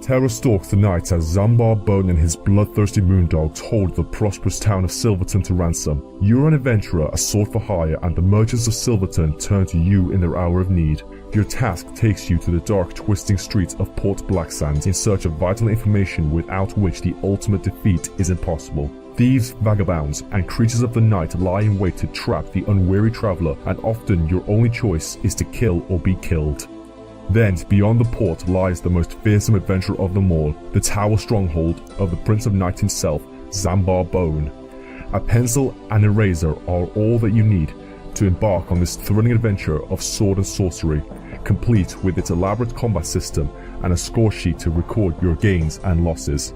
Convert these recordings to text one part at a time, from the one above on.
Terror stalks the night as Zambar Bone and his bloodthirsty moondogs hold the prosperous town of Silverton to ransom. You're an adventurer, a sword for hire, and the merchants of Silverton turn to you in their hour of need. Your task takes you to the dark, twisting streets of Port Blacksand in search of vital information without which the ultimate defeat is impossible. Thieves, vagabonds, and creatures of the night lie in wait to trap the unwary traveler, and often your only choice is to kill or be killed. Then, beyond the port lies the most fearsome adventure of them all, the tower stronghold of the Prince of Night himself, Zambar Bone. A pencil and eraser are all that you need to embark on this thrilling adventure of sword and sorcery, complete with its elaborate combat system and a score sheet to record your gains and losses.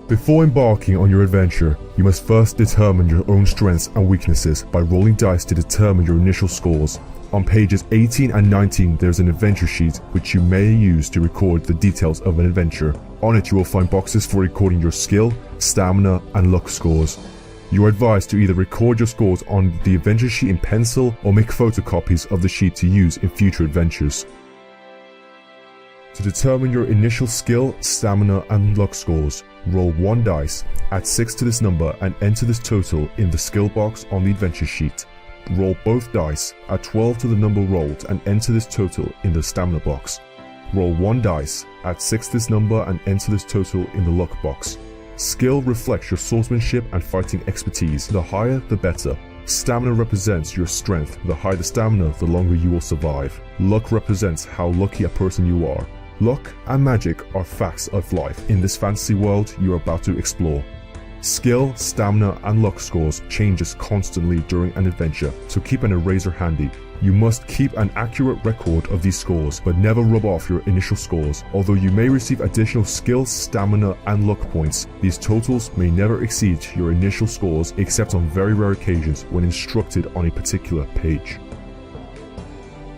Before embarking on your adventure, you must first determine your own strengths and weaknesses by rolling dice to determine your initial scores. On pages 18 and 19 there's an adventure sheet which you may use to record the details of an adventure. On it you will find boxes for recording your skill, stamina and luck scores. You are advised to either record your scores on the adventure sheet in pencil or make photocopies of the sheet to use in future adventures. To determine your initial skill, stamina and luck scores, roll 1 dice, add 6 to this number and enter this total in the skill box on the adventure sheet. Roll both dice, add 12 to the number rolled and enter this total in the stamina box. Roll 1 dice, add 6 to this number and enter this total in the luck box. Skill reflects your swordsmanship and fighting expertise. The higher, the better. Stamina represents your strength. The higher the stamina, the longer you will survive. Luck represents how lucky a person you are. Luck and magic are facts of life in this fantasy world you are about to explore. Skill, stamina and luck scores changes constantly during an adventure, so keep an eraser handy. You must keep an accurate record of these scores, but never rub off your initial scores. Although you may receive additional skill, stamina and luck points, these totals may never exceed your initial scores except on very rare occasions when instructed on a particular page.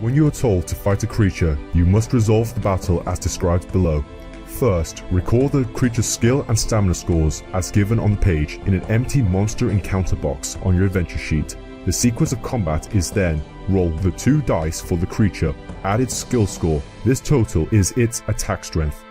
When you are told to fight a creature, you must resolve the battle as described below. First, record the creature's skill and stamina scores as given on the page in an empty monster encounter box on your adventure sheet. The sequence of combat is then roll the 2 dice for the creature, add its skill score. This total is its attack strength.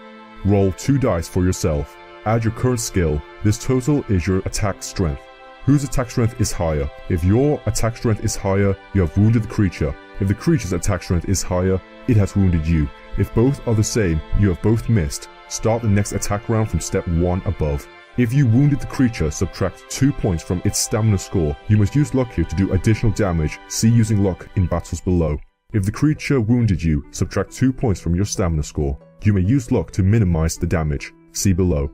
Roll 2 dice for yourself, add your current skill. This total is your attack strength. Whose attack strength is higher? If your attack strength is higher, you have wounded the creature. If the creature's attack strength is higher, it has wounded you. If both are the same, you have both missed. Start the next attack round from step 1 above. If you wounded the creature, subtract 2 points from its stamina score. You must use luck here to do additional damage. See using luck in battles below. If the creature wounded you, subtract 2 points from your stamina score. You may use luck to minimize the damage. See below.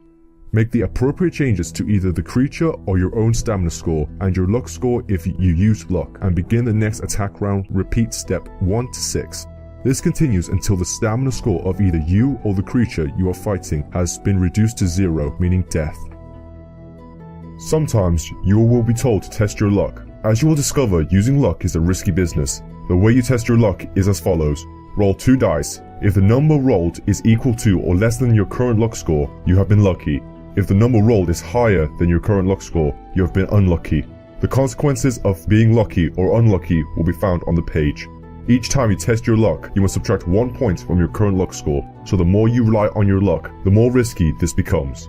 Make the appropriate changes to either the creature or your own stamina score and your luck score if you use luck, and begin the next attack round. Repeat step 1 to 6. This continues until the stamina score of either you or the creature you are fighting has been reduced to 0, meaning death. Sometimes you will be told to test your luck. As you will discover, using luck is a risky business. The way you test your luck is as follows. Roll 2 dice. If the number rolled is equal to or less than your current luck score, you have been lucky. If the number rolled is higher than your current luck score, you have been unlucky. The consequences of being lucky or unlucky will be found on the page. Each time you test your luck, you must subtract 1 point from your current luck score, so the more you rely on your luck, the more risky this becomes.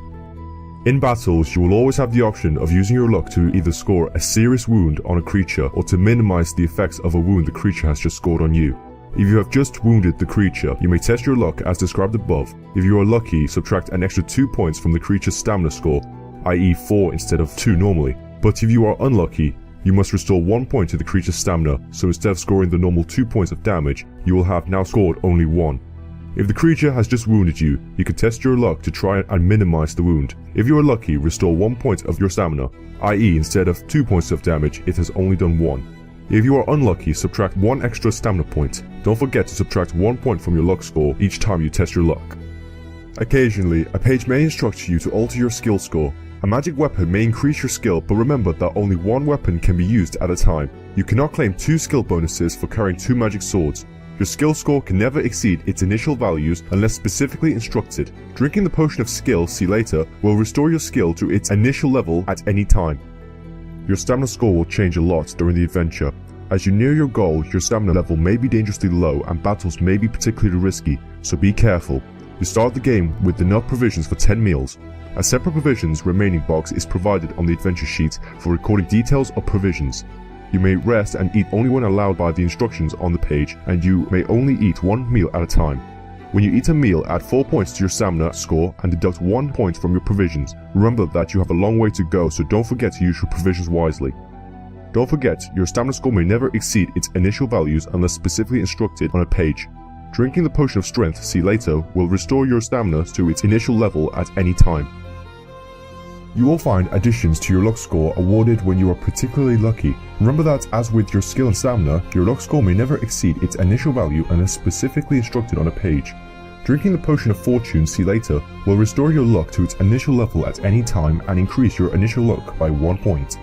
In battles, you will always have the option of using your luck to either score a serious wound on a creature or to minimize the effects of a wound the creature has just scored on you. If you have just wounded the creature, you may test your luck as described above. If you are lucky, subtract an extra 2 points from the creature's stamina score, i.e. 4 instead of 2 normally. But if you are unlucky, you must restore 1 point to the creature's stamina, so instead of scoring the normal 2 points of damage, you will have now scored only 1. If the creature has just wounded you, you can test your luck to try and minimize the wound. If you are lucky, restore 1 point of your stamina, i.e. instead of 2 points of damage, it has only done 1. If you are unlucky, subtract 1 extra stamina point. Don't forget to subtract 1 point from your luck score each time you test your luck. Occasionally, a page may instruct you to alter your skill score. A magic weapon may increase your skill, but remember that only 1 weapon can be used at a time. You cannot claim 2 skill bonuses for carrying 2 magic swords. Your skill score can never exceed its initial values unless specifically instructed. Drinking the potion of skill, see later, will restore your skill to its initial level at any time. Your stamina score will change a lot during the adventure. As you near your goal, your stamina level may be dangerously low and battles may be particularly risky, so be careful. You start the game with enough provisions for 10 meals. A separate provisions remaining box is provided on the adventure sheet for recording details of provisions. You may rest and eat only when allowed by the instructions on the page, and you may only eat one meal at a time. When you eat a meal, add 4 points to your stamina score and deduct 1 point from your provisions. Remember that you have a long way to go, so don't forget to use your provisions wisely. Don't forget, your stamina score may never exceed its initial values unless specifically instructed on a page. Drinking the potion of strength, see later, will restore your stamina to its initial level at any time. You will find additions to your luck score awarded when you are particularly lucky. Remember that, as with your skill and stamina, your luck score may never exceed its initial value unless specifically instructed on a page. Drinking the potion of fortune, see later, will restore your luck to its initial level at any time and increase your initial luck by 1 point.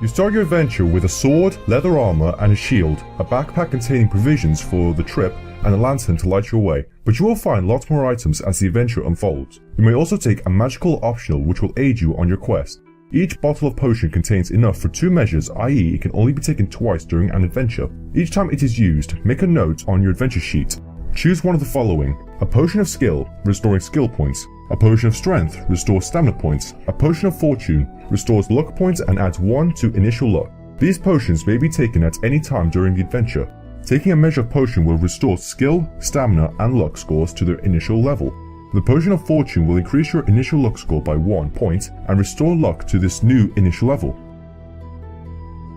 You start your adventure with a sword, leather armor and a shield, a backpack containing provisions for the trip, and a lantern to light your way, but you will find lots more items as the adventure unfolds. You may also take a magical optional which will aid you on your quest. Each bottle of potion contains enough for 2 measures, i.e. it can only be taken twice during an adventure. Each time it is used, make a note on your adventure sheet. Choose one of the following: a potion of skill, restoring skill points; a potion of strength, restores stamina points; a potion of fortune, restores luck points and adds 1 to initial luck. These potions may be taken at any time during the adventure. Taking a measure of potion will restore skill, stamina and luck scores to their initial level. The potion of fortune will increase your initial luck score by 1 point and restore luck to this new initial level.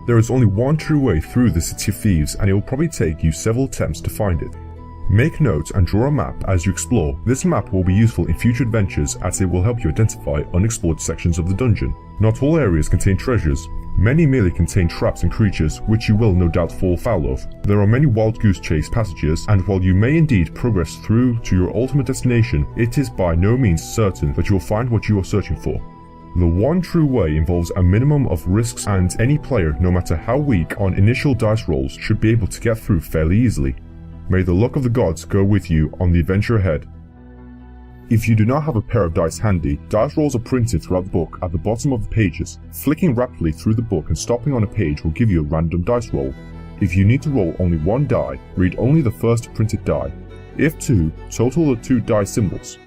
There is only one true way through the City of Thieves, and it will probably take you several attempts to find it. Make notes and draw a map as you explore. This map will be useful in future adventures as it will help you identify unexplored sections of the dungeon. Not all areas contain treasures. Many merely contain traps and creatures which you will no doubt fall foul of. There are many wild goose chase passages, and while you may indeed progress through to your ultimate destination, it is by no means certain that you will find what you are searching for. The one true way involves a minimum of risks, and any player, no matter how weak on initial dice rolls, should be able to get through fairly easily. May the luck of the gods go with you on the adventure ahead. If you do not have a pair of dice handy, dice rolls are printed throughout the book at the bottom of the pages. Flicking rapidly through the book and stopping on a page will give you a random dice roll. If you need to roll only 1 die, read only the first printed die. If 2, total the 2 die symbols.